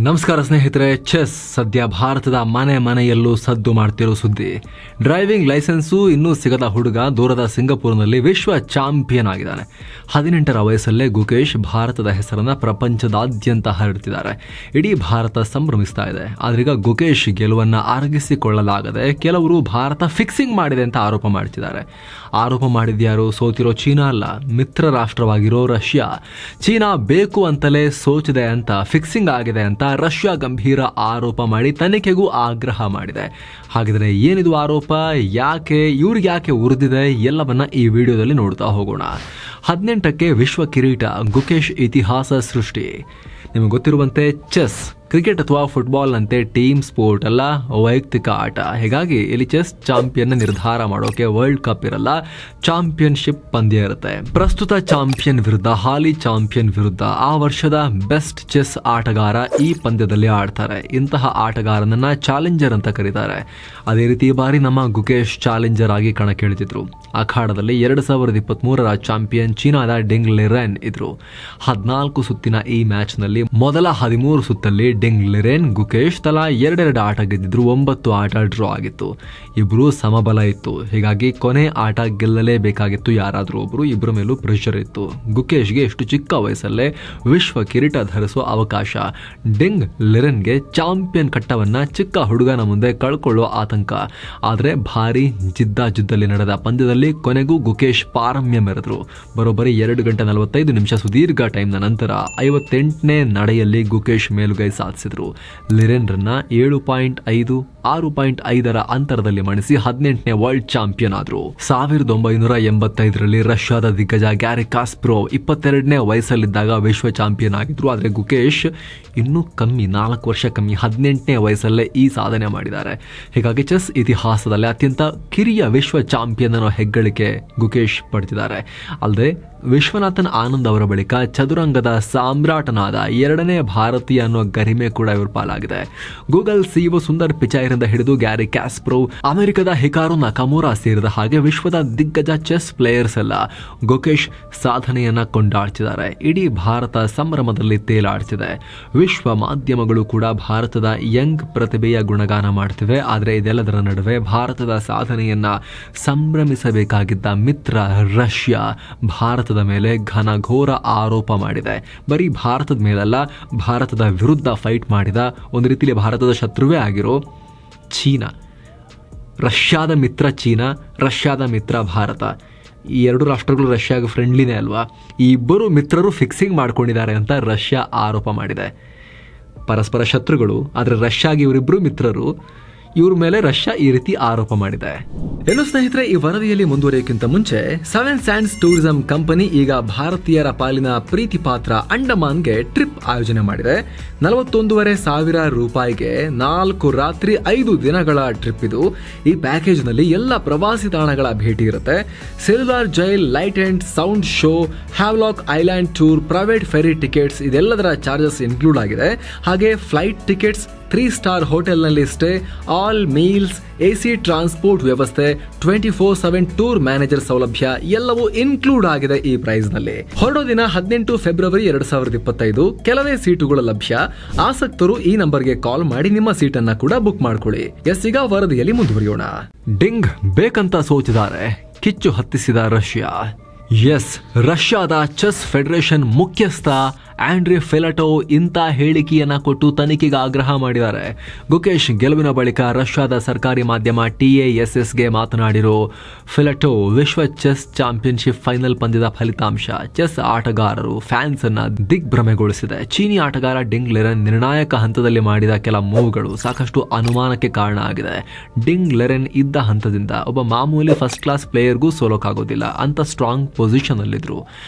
ನಮಸ್ಕಾರ ಸ್ನೇಹಿತರೆ. ಚೆಸ್ ಸದ್ಯ ಭಾರತದ ಮನೆಯಲ್ಲೂ ಸದ್ದು ಮಾಡ್ತಿರೋ ಸುದ್ದಿ. ಡ್ರೈವಿಂಗ್ ಲೈಸೆನ್ಸು ಇನ್ನೂ ಸಿಗದ ಹುಡುಗ ದೂರದ ಸಿಂಗಪುರ್ನಲ್ಲಿ ವಿಶ್ವ ಚಾಂಪಿಯನ್ ಆಗಿದ್ದಾನೆ. 18ರ ವಯಸ್ಸಲ್ಲೇ ಗುಕೇಶ್ ಭಾರತದ ಹೆಸರನ್ನ ಪ್ರಪಂಚದಾದ್ಯಂತ ಹರಡುತ್ತಿದ್ದಾರೆ. ಇಡೀ ಭಾರತ ಸಂಭ್ರಮಿಸ್ತಾ ಇದೆ. ಆದ್ರೀಗ ಗುಕೇಶ್ ಗೆಲುವನ್ನ ಅರಗಿಸಿಕೊಳ್ಳಲಾಗದೆ ಕೆಲವರು ಭಾರತ ಫಿಕ್ಸಿಂಗ್ ಮಾಡಿದೆ ಅಂತ ಆರೋಪ ಮಾಡ್ತಿದ್ದಾರೆ. ಆರೋಪ ಮಾಡಿದ್ಯಾರು? ಸೋತಿರೋ ಚೀನಾ ಅಲ್ಲ, ಮಿತ್ರ ರಾಷ್ಟ್ರವಾಗಿರೋ ರಷ್ಯಾ. ಚೀನಾ ಬೇಕು ಅಂತಲೇ ಸೋಚಿದೆ ಅಂತ, ಫಿಕ್ಸಿಂಗ್ ಆಗಿದೆ ಅಂತ ರಷ್ಯಾ ಗಂಭೀರ ಆರೋಪ ಮಾಡಿ ತನಿಖೆಗೂ ಆಗ್ರಹ ಮಾಡಿದೆ. ಹಾಗಿದ್ರೆ ಏನಿದು ಆರೋಪ, ಇವ್ರಿಗೆ ಯಾಕೆ ಉರಿದಿದೆ, ಎಲ್ಲವನ್ನ ಈ ವಿಡಿಯೋದಲ್ಲಿ ನೋಡ್ತಾ ಹೋಗೋಣ. 18ಕ್ಕೆ ವಿಶ್ವ ಕಿರೀಟ, ಗುಕೇಶ್ ಇತಿಹಾಸ ಸೃಷ್ಟಿ. ನಿಮಗೆ ಗೊತ್ತಿರುವಂತೆ ಚೆಸ್ ಕ್ರಿಕೆಟ್ ಅಥವಾ ಫುಟ್ಬಾಲ್ ನಂತೆ ಟೀಮ್ ಸ್ಪೋರ್ಟ್ ಅಲ್ಲ, ವೈಯಕ್ತಿಕ ಆಟ. ಹೀಗಾಗಿ ಇಲ್ಲಿ ಚೆಸ್ ಚಾಂಪಿಯನ್ ನಿರ್ಧಾರ ಮಾಡೋಕೆ ವರ್ಲ್ಡ್ ಕಪ್ ಇರಲ್ಲ, ಚಾಂಪಿಯನ್ಶಿಪ್ ಪಂದ್ಯ ಇರುತ್ತೆ. ಪ್ರಸ್ತುತ ಚಾಂಪಿಯನ್ ವಿರುದ್ಧ ಹಾಲಿ ಚಾಂಪಿಯನ್ ವಿರುದ್ಧ ಆ ವರ್ಷದ ಬೆಸ್ಟ್ ಚೆಸ್ ಆಟಗಾರ ಈ ಪಂದ್ಯದಲ್ಲಿ ಆಡ್ತಾರೆ. ಇಂತಹ ಆಟಗಾರನನ್ನ ಚಾಲೆಂಜರ್ ಅಂತ ಕರೀತಾರೆ. ಅದೇ ರೀತಿ ಈ ಬಾರಿ ನಮ್ಮ ಗುಕೇಶ್ ಚಾಲೆಂಜರ್ ಆಗಿ ಕಣಕ್ಕಿಳಿದಿದ್ರು. ಅಖಾಡದಲ್ಲಿ 2023ರ ಚಾಂಪಿಯನ್ ಚೀನಾದ ಡಿಂಗ್ ಲಿರೆನ್ ಇದ್ರು. 14 ಸುತ್ತಿನ ಈ ಮ್ಯಾಚ್ ನಲ್ಲಿ ಮೊದಲ 13 ಸುತ್ತಲ್ಲಿ ಡಿಂಗ್ ಲಿರೆನ್, ಗುಕೇಶ್ ತಲಾ 2 ಆಟ ಗೆದ್ದಿದ್ರು. 9 ಆಟ ಡ್ರಾ ಆಗಿತ್ತು. ಇಬ್ರು ಸಮಬಲ ಇತ್ತು. ಹೀಗಾಗಿ ಕೊನೆ ಆಟ ಗೆಲ್ಲಲೇಬೇಕಾಗಿತ್ತು ಯಾರಾದ್ರೂ ಒಬ್ರು. ಇಬ್ಬರ ಮೇಲೂ ಪ್ರೆಷರ್ ಇತ್ತು. ಗುಕೇಶ್ಗೆ ಎಷ್ಟು ಚಿಕ್ಕ ವಯಸ್ಸಲ್ಲೇ ವಿಶ್ವ ಕಿರೀಟ ಧರಿಸುವ ಅವಕಾಶ. ಡಿಂಗ್ ಲಿರೆನ್ಗೆ ಚಾಂಪಿಯನ್ ಕಟ್ಟವನ್ನ ಚಿಕ್ಕ ಹುಡುಗನ ಮುಂದೆ ಕಳ್ಕೊಳ್ಳೋ ಆತಂಕ. ಆದ್ರೆ ಭಾರಿ ಜಿದ್ದಾಜಿದ್ದಲ್ಲಿ ನಡೆದ ಪಂದ್ಯದಲ್ಲಿ ಕೊನೆಗೂ ಗುಕೇಶ್ ಪಾರಮ್ಯ ಮೆರೆದ್ರು. ಬರೋಬ್ಬರಿ 2 ಗಂಟೆ 45 ನಿಮಿಷ ಸುದೀರ್ಘ ಟೈಮ್ನ ನಂತರ 58ನೇ ನಡೆಯಲ್ಲಿ ಗುಕೇಶ್ ಮೇಲುಗೈ ಸಾಧಿಸಿದ್ರು. ಲಿರೆನ್ ರನ್ನ 7.5, 6.5ರ ಅಂತರದಲ್ಲಿ ಮಣಿಸಿ 18ನೇ ವರ್ಲ್ಡ್ ಚಾಂಪಿಯನ್ ಆದ್ರು. 1985ರಲ್ಲಿ ರಷ್ಯಾದ ದಿಗ್ಗಜ ಗ್ಯಾರಿ ಕಾಸ್ಪರೋವ್ 22ನೇ ವಯಸ್ಸಲ್ಲಿದ್ದಾಗ ವಿಶ್ವ ಚಾಂಪಿಯನ್ ಆಗಿದ್ರು. ಆದ್ರೆ ಗುಕೇಶ್ ಇನ್ನೂ ಕಮ್ಮಿ, 4 ವರ್ಷ ಕಮ್ಮಿ, 18ನೇ ವಯಸ್ಸಲ್ಲೇ ಈ ಸಾಧನೆ ಮಾಡಿದ್ದಾರೆ. ಹೀಗಾಗಿ ಚೆಸ್ ಇತಿಹಾಸದಲ್ಲಿ ಅತ್ಯಂತ ಕಿರಿಯ ವಿಶ್ವ ಚಾಂಪಿಯನ್ ಅನ್ನೋ ಹೆಗ್ಗಳಿಕೆ ಗುಕೇಶ್ ಪಡೆದಿದ್ದಾರೆ. ಅಲ್ಲದೆ ವಿಶ್ವನಾಥನ್ ಆನಂದ್ ಅವರ ಬಳಿಕ ಚದುರಂಗದ ಸಾಮ್ರಾಟನಾದ 2ನೇ ಭಾರತೀಯ ಅನ್ನೋ ಗರಿಮೆ ಕೂಡ ಇವ್ರ ಪಾಲಾಗಿದೆ. ಗೂಗಲ್ ಸಿಇಒ ಸುಂದರ್ ಪಿಚಾಯ್ರಿಂದ ಹಿಡಿದು ಗ್ಯಾರಿ ಕಾಸ್ಪರೋವ್, ಅಮೆರಿಕದ ಹಿಕಾರು ನಕಾಮುರಾ ಸೇರಿದ ಹಾಗೆ ವಿಶ್ವದ ದಿಗ್ಗಜ ಚೆಸ್ ಪ್ಲೇಯರ್ಸ್ ಎಲ್ಲ ಗುಕೇಶ್ ಸಾಧನೆಯನ್ನ ಕೊಂಡಾಡ್ತಿದ್ದಾರೆ. ಇಡೀ ಭಾರತ ಸಂಭ್ರಮದಲ್ಲಿ ತೇಲಾಡ್ತಿದೆ. ವಿಶ್ವ ಮಾಧ್ಯಮಗಳು ಕೂಡ ಭಾರತದ ಯಂಗ್ ಪ್ರತಿಭೆಯ ಗುಣಗಾನ ಮಾಡ್ತಿವೆ. ಆದರೆ ಇದೆಲ್ಲದರ ನಡುವೆ ಭಾರತದ ಸಾಧನೆಯನ್ನ ಸಂಭ್ರಮಿಸಬೇಕಾಗಿದ್ದ ಮಿತ್ರ ರಷ್ಯಾ ಭಾರತದ ಮೇಲೆ ಘನಘೋರ ಆರೋಪ ಮಾಡಿದೆ. ಬರೀ ಭಾರತದ ಮೇಲಲ್ಲ, ಭಾರತದ ವಿರುದ್ಧ ಫೈಟ್ ಮಾಡಿದ, ಒಂದು ರೀತಿಯಲ್ಲಿ ಭಾರತದ ಶತ್ರುವೇ ಆಗಿರೋ ಚೀನಾ. ರಷ್ಯಾದ ಮಿತ್ರ ಚೀನಾ, ರಷ್ಯಾದ ಮಿತ್ರ ಭಾರತ. ಈ 2 ರಾಷ್ಟ್ರಗಳು ರಷ್ಯಾಗೆ ಫ್ರೆಂಡ್ಲಿನೇ ಅಲ್ವಾ? ಈ ಇಬ್ಬರು ಮಿತ್ರರು ಫಿಕ್ಸಿಂಗ್ ಮಾಡ್ಕೊಂಡಿದ್ದಾರೆ ಅಂತ ರಷ್ಯಾ ಆರೋಪ ಮಾಡಿದೆ. ಪರಸ್ಪರ ಶತ್ರುಗಳು, ಆದರೆ ರಷ್ಯಾಗೆ ಇವರಿಬ್ಬರು ಮಿತ್ರರು. ಇವ್ರ ಮೇಲೆ ರಷ್ಯಾ ಈ ರೀತಿ ಆರೋಪ ಮಾಡಿದೆ. ಏನು ಸ್ನೇಹಿತರೆ, ಈ ವರದಿಯಲ್ಲಿ ಮುಂದುವರಿಯೋಕ್ಕಿಂತ ಮುಂಚೆ 7 ಸ್ಯಾಂಡ್ಸ್ ಟೂರಿಸಂ ಕಂಪನಿ ಈಗ ಭಾರತೀಯರ ಪಾಲಿನ ಪ್ರೀತಿ ಪಾತ್ರ ಅಂಡಮಾನ್ಗೆ ಟ್ರಿಪ್ ಆಯೋಜನೆ ಮಾಡಿದೆ. 41,500 ರೂಪಾಯಿಗೆ 4 ರಾತ್ರಿ 5 ದಿನಗಳ ಟ್ರಿಪ್ ಇದು. ಈ ಪ್ಯಾಕೇಜ್ ನಲ್ಲಿ ಎಲ್ಲ ಪ್ರವಾಸಿ ತಾಣಗಳ ಭೇಟಿ ಇರುತ್ತೆ. Cellular jail, light and sound show, Havelock island tour, private ferry tickets, ಇದೆಲ್ಲದರ ಚಾರ್ಜಸ್ ಇನ್ಕ್ಲೂಡ್ ಆಗಿದೆ. ಹಾಗೆ ಫ್ಲೈಟ್ ಟಿಕೆಟ್ಸ್, 3 ಸ್ಟಾರ್ ಹೋಟೆಲ್ನಲ್ಲಿ stay, all meals, AC transport ವ್ಯವಸ್ಥೆ, 24/7 ಟೂರ್ ಮ್ಯಾನೇಜರ್ ಸೌಲಭ್ಯ ಎಲ್ಲವೂ ಇನ್ಕ್ಲೂಡ್ ಆಗಿದೆ ಈ ಪ್ರೈಸ್ ನಲ್ಲಿ. ಹೊರಡೋ ದಿನ 18 ಫೆಬ್ರವರಿ 2025. ಕೆಲವೇ ಸೀಟುಗಳು ಲಭ್ಯ. ಆಸಕ್ತರು ಈ ನಂಬರ್ಗೆ ಕಾಲ್ ಮಾಡಿ ನಿಮ್ಮ ಸೀಟನ್ನ ಕೂಡ ಬುಕ್ ಮಾಡ್ಕೊಳ್ಳಿ. ಈಗ ವರದಿಯಲ್ಲಿ ಮುಂದುವರಿಯೋಣ. ಡಿಂಗ್ ಬೇಕಂತ ಸೋತಿದ್ದಾರೆ, ಕಿಚ್ಚು ಹತ್ತಿಸಿದ ರಷ್ಯಾ. ರಷ್ಯಾದ ಚೆಸ್ ಫೆಡರೇಷನ್ ಮುಖ್ಯಸ್ಥ ಆಂಡ್ರಿ ಫಿಲಟೋ ಇಂಥ ಹೇಳಿಕೆಯನ್ನ ಕೊಟ್ಟು ತನಿಖೆಗೆ ಆಗ್ರಹ ಮಾಡಿದ್ದಾರೆ. ಗುಕೇಶ್ ಗೆಲುವಿನ ಬಳಿಕ ರಷ್ಯಾದ ಸರ್ಕಾರಿ ಮಾಧ್ಯಮ TASSಗೆ ಮಾತನಾಡಿರೋ ಫಿಲಟೋ, ವಿಶ್ವ ಚೆಸ್ ಚಾಂಪಿಯನ್ಶಿಪ್ ಫೈನಲ್ ಪಂದ್ಯದ ಫಲಿತಾಂಶ ಚೆಸ್ ಆಟಗಾರರು, ಫ್ಯಾನ್ಸ್ ಅನ್ನ ದಿಗ್ಭ್ರಮೆಗೊಳಿಸಿದೆ. ಚೀನಿ ಆಟಗಾರ ಡಿಂಗ್ ಲಿರೆನ್ ನಿರ್ಣಾಯಕ ಹಂತದಲ್ಲಿ ಮಾಡಿದ ಕೆಲ ಮೂವ್ಗಳು ಸಾಕಷ್ಟು ಅನುಮಾನಕ್ಕೆ ಕಾರಣ ಆಗಿದೆ. ಡಿಂಗ್ ಲಿರೆನ್ ಇದ್ದ ಹಂತದಿಂದ ಒಬ್ಬ ಮಾಮೂಲಿ ಫಸ್ಟ್ ಕ್ಲಾಸ್ ಪ್ಲೇಯರ್ಗೂ ಸೋಲೋಕಾಗೋದಿಲ್ಲ ಅಂತ ಸ್ಟ್ರಾಂಗ್ ಪೊಸಿಷನ್ ಅಲ್ಲಿದ್ರು.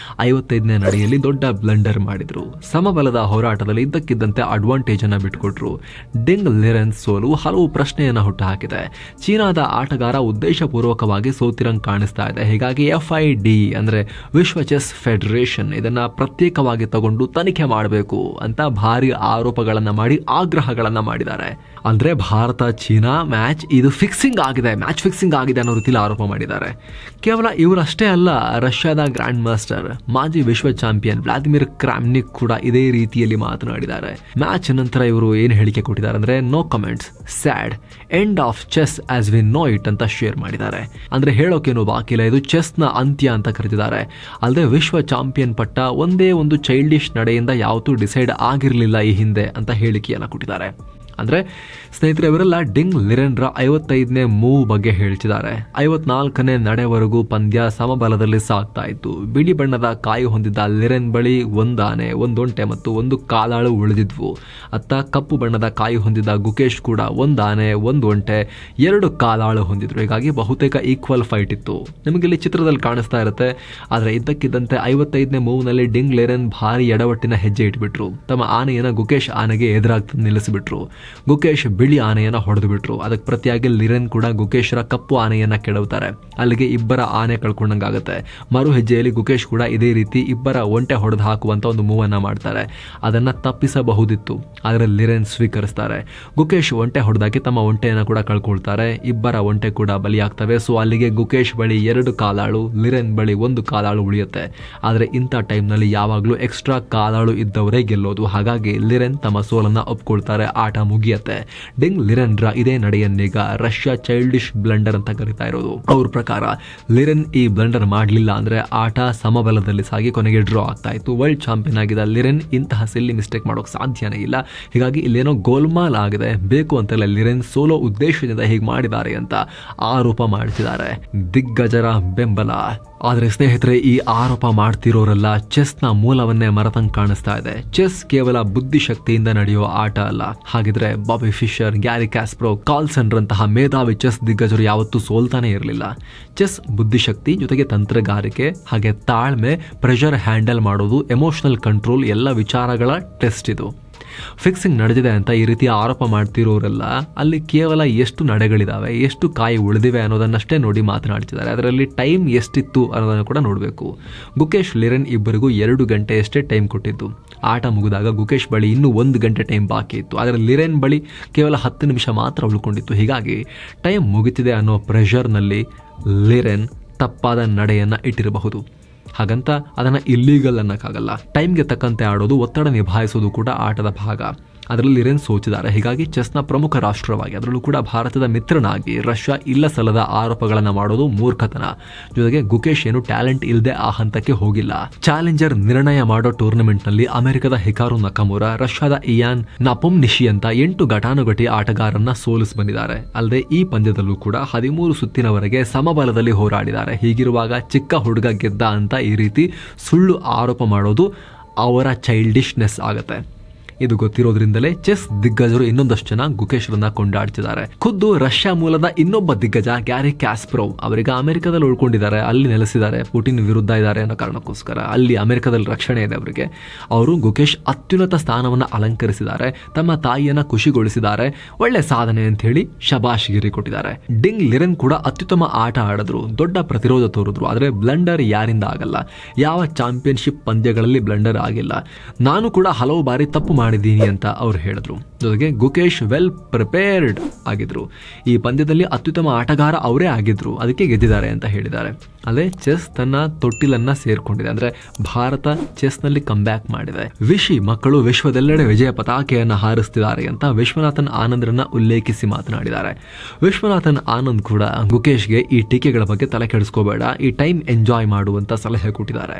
55ನೇ ನಡೆಯಲ್ಲಿ ದೊಡ್ಡ ಬ್ಲಂಡರ್ ಮಾಡಿದ್ರು. ಸಮಬಲದ ಹೋರಾಟದಲ್ಲಿ ಇದ್ದಕ್ಕಿದ್ದಂತೆ ಅಡ್ವಾಂಟೇಜ್ ಅನ್ನ ಬಿಟ್ಕೊಟ್ರು. ಡಿಂಗ್ ಲಿರೆನ್ ಸೋಲು ಹಲವು ಪ್ರಶ್ನೆಯನ್ನ ಹುಟ್ಟುಹಾಕಿದೆ. ಚೀನಾದ ಆಟಗಾರ ಉದ್ದೇಶಪೂರ್ವಕವಾಗಿ ಸೋತಿರಂಗ್ ಕಾಣಿಸ್ತಾ ಇದೆ. ಹೀಗಾಗಿ FID ಅಂದ್ರೆ ವಿಶ್ವ ಚೆಸ್ ಫೆಡರೇಷನ್ ಇದನ್ನ ಪ್ರತ್ಯೇಕವಾಗಿ ತಗೊಂಡು ತನಿಖೆ ಮಾಡಬೇಕು ಅಂತ ಭಾರಿ ಆರೋಪಗಳನ್ನ ಮಾಡಿ ಆಗ್ರಹಗಳನ್ನ ಮಾಡಿದ್ದಾರೆ. ಅಂದ್ರೆ ಭಾರತ ಚೀನಾ ಮ್ಯಾಚ್ ಇದು ಫಿಕ್ಸಿಂಗ್ ಆಗಿದೆ, ಮ್ಯಾಚ್ ಫಿಕ್ಸಿಂಗ್ ಆಗಿದೆ ಅನ್ನೋ ರೀತಿಯಲ್ಲಿ ಆರೋಪ ಮಾಡಿದ್ದಾರೆ. ಕೇವಲ ಇವರಷ್ಟೇ ಅಲ್ಲ, ರಷ್ಯಾ ರಷ್ಯಾದ ಗ್ರ್ಯಾಂಡ್ ಮಾಸ್ಟರ್ ಮಾಜಿ ವಿಶ್ವ ಚಾಂಪಿಯನ್ ವ್ಲಾದಿಮಿರ್ ಕ್ರಾಮ್ನಿಕ್ ಕೂಡ ಇದೇ ರೀತಿಯಲ್ಲಿ ಮಾತನಾಡಿದ್ದಾರೆ. ಮ್ಯಾಚ್ ನಂತರ ಇವರು ಏನು ಹೇಳಿಕೆ ಕೊಟ್ಟಿದ್ದಾರೆ ಅಂದ್ರೆ, no comments, sad, end of chess as we know it ಅಂತ ಶೇರ್ ಮಾಡಿದ್ದಾರೆ. ಅಂದ್ರೆ ಹೇಳೋಕೇನು ಬಾಕಿ ಇಲ್ಲ, ಇದು ಚೆಸ್ನ ಅಂತ್ಯ ಅಂತ ಕರೆದಿದ್ದಾರೆ. ಅಲ್ಲದೆ ವಿಶ್ವ ಚಾಂಪಿಯನ್ ಪಟ್ಟ ಒಂದೇ ಒಂದು ಚೈಲ್ಡಿಶ್ ನಡೆಯಿಂದ ಯಾವತ್ತೂ ಡಿಸೈಡ್ ಆಗಿರಲಿಲ್ಲ ಈ ಹಿಂದೆ ಅಂತ ಹೇಳಿಕೆಯನ್ನು ಕೊಟ್ಟಿದ್ದಾರೆ. ಅಂದ್ರೆ ಸ್ನೇಹಿತರೆ, ಇವರೆಲ್ಲ ಡಿಂಗ್ ಲಿರೆನ್ರ 55ನೇ ಮೂವ್ ಬಗ್ಗೆ ಹೇಳ್ತಿದ್ದಾರೆ. 54ನೇ ನಡೆವರೆಗೂ ಪಂದ್ಯ ಸಮಬಲದಲ್ಲಿ ಸಾಗ್ತಾ ಇತ್ತು. ಬಿಳಿ ಬಣ್ಣದ ಕಾಯಿ ಹೊಂದಿದ್ದ ಲಿರೆನ್ ಬಳಿ ಒಂದಾನೆ, ಒಂದೊಂಟೆ ಮತ್ತು ಒಂದು ಕಾಲಾಳು ಉಳಿದಿದ್ವು. ಅತ್ತ ಕಪ್ಪು ಬಣ್ಣದ ಕಾಯಿ ಹೊಂದಿದ್ದ ಗುಕೇಶ್ ಕೂಡ ಒಂದಾನೆ, ಒಂದು ಒಂಟೆ, 2 ಕಾಲಾಳು ಹೊಂದಿದ್ರು. ಹೀಗಾಗಿ ಬಹುತೇಕ ಈಕ್ವಲ್ ಫೈಟ್ ಇತ್ತು. ನಿಮಗೆ ಇಲ್ಲಿ ಚಿತ್ರದಲ್ಲಿ ಕಾಣಿಸ್ತಾ ಇರುತ್ತೆ. ಆದರೆ ಇದ್ದಕ್ಕಿದ್ದಂತೆ 55ನೇ ಮೂವ್ನಲ್ಲಿ ಡಿಂಗ್ ಲಿರೆನ್ ಭಾರಿ ಎಡವಟ್ಟಿನ ಹೆಜ್ಜೆ ಇಟ್ಬಿಟ್ರು. ತಮ್ಮ ಆನೆಯನ್ನ ಗುಕೇಶ್ ಆನೆಗೆ ಎದುರಾಗ್ತಾ ನಿಲ್ಲಿಸಿಬಿಟ್ರು. ಗುಕೇಶ್ ಬಿಳಿ ಆನೆಯನ್ನ ಹೊಡೆದು ಬಿಟ್ರು. ಅದಕ್ಕೆ ಪ್ರತಿಯಾಗಿ ಲಿರೆನ್ ಕೂಡ ಗುಕೇಶ್ರ ಕಪ್ಪು ಆನೆಯನ್ನ ಕೆಡವುತ್ತಾರೆ. ಅಲ್ಲಿಗೆ ಇಬ್ಬರ ಆನೆ ಕಳ್ಕೊಂಡಂಗಾಗುತ್ತೆ. ಮರು ಹೆಜ್ಜೆಯಲ್ಲಿ ಗುಕೇಶ್ ಕೂಡ ಇದೇ ರೀತಿ ಇಬ್ಬರ ಒಂಟೆ ಹೊಡೆದು ಹಾಕುವಂತ ಒಂದು ಮೂವ್ ಅನ್ನ ಮಾಡ್ತಾರೆ. ಅದನ್ನ ತಪ್ಪಿಸಬಹುದಿತ್ತು, ಆದರೆ ಲಿರೆನ್ ಸ್ವೀಕರಿಸ್ತಾರೆ. ಗುಕೇಶ್ ಒಂಟೆ ಹೊಡೆದಾಕಿ ತಮ್ಮ ಒಂಟೆಯನ್ನ ಕೂಡ ಕಳ್ಕೊಳ್ತಾರೆ. ಇಬ್ಬರ ಒಂಟೆ ಕೂಡ ಬಲಿಯಾಗ್ತವೆ. ಸೊ ಅಲ್ಲಿಗೆ ಗುಕೇಶ್ ಬಳಿ 2 ಕಾಲಾಳು, ಲಿರೆನ್ ಬಳಿ 1 ಕಾಲಾಳು ಉಳಿಯುತ್ತೆ. ಆದರೆ ಇಂಥ ಟೈಮ್ನಲ್ಲಿ ಯಾವಾಗಲೂ ಎಕ್ಸ್ಟ್ರಾ ಕಾಲಾಳು ಇದ್ದವರೇ ಗೆಲ್ಲೋದು. ಹಾಗಾಗಿ ಲಿರೆನ್ ತಮ್ಮ ಸೋಲನ್ನ ಒಪ್ಕೊಳ್ತಾರೆ. ಆಟ ಮುಗಿಯುತ್ತೆ. ಡಿಂಗ್ ಲಿರೆನ್ರ ಇದೇ ನಡೆಯನ್ನೀಗ ರಷ್ಯಾ ಚೈಲ್ಡಿಶ್ ಬ್ಲಂಡರ್ ಅಂತ ಕರೀತಾ ಇರೋದು. ಅವ್ರ ಪ್ರಕಾರ ಲಿರೆನ್ ಈ ಬ್ಲಂಡರ್ ಮಾಡಲಿಲ್ಲ ಅಂದ್ರೆ ಆಟ ಸಮಬಲದಲ್ಲಿ ಸಾಗಿ ಕೊನೆಗೆ ಡ್ರಾ ಆಗ್ತಾ ಇತ್ತು. ವರ್ಲ್ಡ್ ಚಾಂಪಿಯನ್ ಆಗಿದ್ದ ಲಿರೆನ್ ಇಂತಹ ಸಿಲ್ಲಿ ಮಿಸ್ಟೇಕ್ ಮಾಡೋಕೆ ಸಾಧ್ಯನೇ ಇಲ್ಲ. ಹೀಗಾಗಿ ಇಲ್ಲೇನೋ ಗೋಲ್ಮಾಲ್ ಆಗಿದೆ. ಬೇಕು ಅಂತೆಲ್ಲ ಲಿರೆನ್ ಸೋಲೋ ಉದ್ದೇಶದಿಂದ ಹೀಗೆ ಮಾಡಿದ್ದಾರೆ ಅಂತ ಆರೋಪ ಮಾಡ್ತಿದ್ದಾರೆ ದಿಗ್ಗಜರ ಬೆಂಬಲ. ಆದರೆ ಸ್ನೇಹಿತರೆ, ಈ ಆರೋಪ ಮಾಡ್ತಿರೋರೆಲ್ಲ ಚೆಸ್ನ ಮೂಲವನ್ನೇ ಮರೆತಂಗೆ ಕಾಣಿಸ್ತಾ ಇದೆ. ಚೆಸ್ ಕೇವಲ ಬುದ್ಧಿಶಕ್ತಿಯಿಂದ ನಡೆಯುವ ಆಟ ಅಲ್ಲ. ಹಾಗಿದ್ರೆ Bobby Fischer, Garry Kasparov, Carlsen ರಂತಹ ಮೇಧಾವಿ ಚೆಸ್ ದಿಗ್ಗಜರು ಯಾವತ್ತೂ ಸೋಲ್ತಾನೆ ಇರಲಿಲ್ಲ. ಚೆಸ್ ಬುದ್ಧಿಶಕ್ತಿ ಜೊತೆಗೆ ತಂತ್ರಗಾರಿಕೆ, ಹಾಗೆ ತಾಳ್ಮೆ, ಪ್ರೆಷರ್ ಹ್ಯಾಂಡಲ್ ಮಾಡೋದು, ಎಮೋಷನಲ್ ಕಂಟ್ರೋಲ್ ಎಲ್ಲ ವಿಚಾರಗಳ ಟೆಸ್ಟ್ ಇದು. ಫಿಕ್ಸಿಂಗ್ ನಡೆದಿದೆ ಅಂತ ಈ ರೀತಿ ಆರೋಪ ಮಾಡ್ತಿರೋರೆಲ್ಲ ಅಲ್ಲಿ ಕೇವಲ ಎಷ್ಟು ನಡೆಗಳಿದಾವೆ, ಎಷ್ಟು ಕಾಯಿ ಉಳಿದಿವೆ ಅನ್ನೋದನ್ನಷ್ಟೇ ನೋಡಿ ಮಾತನಾಡ್ತಿದ್ದಾರೆ. ಅದರಲ್ಲಿ ಟೈಮ್ ಎಷ್ಟಿತ್ತು ಅನ್ನೋದನ್ನು ಕೂಡ ನೋಡಬೇಕು. ಗುಕೇಶ್ ಲಿರೆನ್ ಇಬ್ಬರಿಗೂ 2 ಗಂಟೆಯಷ್ಟೇ ಟೈಮ್ ಕೊಟ್ಟಿದ್ದು. ಆಟ ಮುಗಿದಾಗ ಗುಕೇಶ್ ಬಳಿ ಇನ್ನೂ 1 ಗಂಟೆ ಟೈಮ್ ಬಾಕಿ ಇತ್ತು. ಆದರೆ ಲಿರೆನ್ ಬಳಿ ಕೇವಲ 10 ನಿಮಿಷ ಮಾತ್ರ ಉಳ್ಕೊಂಡಿತ್ತು. ಹೀಗಾಗಿ ಟೈಮ್ ಮುಗಿತಿದೆ ಅನ್ನೋ ಪ್ರೆಷರ್ನಲ್ಲಿ ಲಿರೆನ್ ತಪ್ಪಾದ ನಡೆಯನ್ನ ಇಟ್ಟಿರಬಹುದು. ಹಾಗಂತ ಅದನ್ನು ಇಲ್ಲೀಗಲ್ ಅನ್ನಕ್ಕಾಗಲ್ಲ. ಟೈಮ್ಗೆ ತಕ್ಕಂತೆ ಆಡೋದು, ಒತ್ತಡ ನಿಭಾಯಿಸೋದು ಕೂಡ ಆಟದ ಭಾಗ. ಅದರಲ್ಲಿ ಲಿರೆನ್ ಸೋಚಿದ್ದಾರೆ. ಹೀಗಾಗಿ ಚೆಸ್ನ ಪ್ರಮುಖ ರಾಷ್ಟ್ರವಾಗಿ, ಅದರಲ್ಲೂ ಕೂಡ ಭಾರತದ ಮಿತ್ರನಾಗಿ ರಷ್ಯಾ ಇಲ್ಲ ಸಲ್ಲದ ಆರೋಪಗಳನ್ನು ಮಾಡೋದು ಮೂರ್ಖತನ. ಜೊತೆಗೆ ಗುಕೇಶ್ ಏನು ಟ್ಯಾಲೆಂಟ್ ಇಲ್ಲದೆ ಆ ಹಂತಕ್ಕೆ ಹೋಗಿಲ್ಲ. ಚಾಲೆಂಜರ್ ನಿರ್ಣಯ ಮಾಡೋ ಟೂರ್ನಮೆಂಟ್ನಲ್ಲಿ ಅಮೆರಿಕದ ಹಿಕಾರು ನಕಮುರಾ, ರಷ್ಯಾದ ಇಯಾನ್ ನಪೊಮ್ನಿಶಿ ಅಂತ 8 ಘಟಾನುಘಟಿ ಆಟಗಾರರನ್ನ ಸೋಲಿಸಿ ಬಂದಿದ್ದಾರೆ. ಅಲ್ಲದೆ ಈ ಪಂದ್ಯದಲ್ಲೂ ಕೂಡ 13 ಸುತ್ತಿನವರೆಗೆ ಸಮಬಲದಲ್ಲಿ ಹೋರಾಡಿದ್ದಾರೆ. ಹೀಗಿರುವಾಗ ಚಿಕ್ಕ ಹುಡುಗ ಗೆದ್ದ ಅಂತ ಈ ರೀತಿ ಸುಳ್ಳು ಆರೋಪ ಮಾಡೋದು ಅವರ ಚೈಲ್ಡಿಶ್ನೆಸ್ ಆಗುತ್ತೆ. ಇದು ಗೊತ್ತಿರೋದ್ರಿಂದಲೇ ಚೆಸ್ ದಿಗ್ಗಜರು ಇನ್ನೊಂದಷ್ಟು ಜನ ಗುಕೇಶ್ರನ್ನ ಕೊಂಡಾಡ್ತಿದ್ದಾರೆ. ಖುದ್ದು ರಷ್ಯಾ ಮೂಲದ ಇನ್ನೊಬ್ಬ ದಿಗ್ಗಜ ಗ್ಯಾರಿ ಕ್ಯಾಸ್ಪ್ರೋವ್ ಅವರೀಗ ಅಮೆರಿಕದಲ್ಲಿ ಉಳ್ಕೊಂಡಿದ್ದಾರೆ, ಅಲ್ಲಿ ನೆಲೆಸಿದ್ದಾರೆ. ಪುಟಿನ್ ವಿರುದ್ಧ ಇದ್ದಾರೆ ಅನ್ನೋ ಕಾರಣಕ್ಕೋಸ್ಕರ ಅಲ್ಲಿ ಅಮೆರಿಕದಲ್ಲಿ ರಕ್ಷಣೆ ಇದೆ ಅವರಿಗೆ. ಅವರು ಗುಕೇಶ್ ಅತ್ಯುನ್ನತ ಸ್ಥಾನವನ್ನು ಅಲಂಕರಿಸಿದ್ದಾರೆ, ತಮ್ಮ ತಾಯಿಯನ್ನ ಖುಷಿಗೊಳಿಸಿದ್ದಾರೆ, ಒಳ್ಳೆ ಸಾಧನೆ ಅಂತ ಹೇಳಿ ಶಬಾಷ್ಗಿರಿ ಕೊಟ್ಟಿದ್ದಾರೆ. ಡಿಂಗ್ ಲಿರೆನ್ ಕೂಡ ಅತ್ಯುತ್ತಮ ಆಟ ಆಡಿದ್ರು, ದೊಡ್ಡ ಪ್ರತಿರೋಧ ತೋರಿದ್ರು. ಆದರೆ ಬ್ಲಂಡರ್ ಯಾರಿಂದ ಆಗಲ್ಲ? ಯಾವ ಚಾಂಪಿಯನ್ಶಿಪ್ ಪಂದ್ಯಗಳಲ್ಲಿ ಬ್ಲಂಡರ್ ಆಗಿಲ್ಲ. ನಾನು ಕೂಡ ಹಲವು ಬಾರಿ ತಪ್ಪು ಮಾಡಿದ್ದೀನಿ ಅಂತ ಅವ್ರು ಹೇಳಿದ್ರು. ಜೊತೆಗೆ ಗುಕೇಶ್ ವೆಲ್ ಪ್ರಿಪೇರ್ಡ್ ಆಗಿದ್ರು. ಈ ಪಂದ್ಯದಲ್ಲಿ ಅತ್ಯುತ್ತಮ ಆಟಗಾರ ಅವರೇ ಆಗಿದ್ರು, ಅದಕ್ಕೆ ಗೆದ್ದಿದ್ದಾರೆ ಅಂತ ಹೇಳಿದ್ದಾರೆ. ಅಲ್ಲೇ ಚೆಸ್ ತನ್ನ ತೊಟ್ಟಿಲನ್ನ ಸೇರ್ಕೊಂಡಿದೆ. ಅಂದ್ರೆ ಭಾರತ ಚೆಸ್ನಲ್ಲಿ ಕಮ್ಬ್ಯಾಕ್ ಮಾಡಿದೆ. ವಿಶಿ ಮಕ್ಕಳು ವಿಶ್ವದೆಲ್ಲೆಡೆ ವಿಜಯ ಪತಾಕೆಯನ್ನ ಹಾರಿಸ್ತಿದ್ದಾರೆ ಅಂತ ವಿಶ್ವನಾಥನ್ ಆನಂದ್ರನ್ನ ಉಲ್ಲೇಖಿಸಿ ಮಾತನಾಡಿದ್ದಾರೆ. ವಿಶ್ವನಾಥನ್ ಆನಂದ್ ಕೂಡ ಗುಕೇಶ್ಗೆ ಈ ಟೀಕೆಗಳ ಬಗ್ಗೆ ತಲೆ ಕೆಡಿಸ್ಕೋಬೇಡ, ಈ ಟೈಮ್ ಎಂಜಾಯ್ ಮಾಡುವಂತ ಸಲಹೆ ಕೊಟ್ಟಿದ್ದಾರೆ.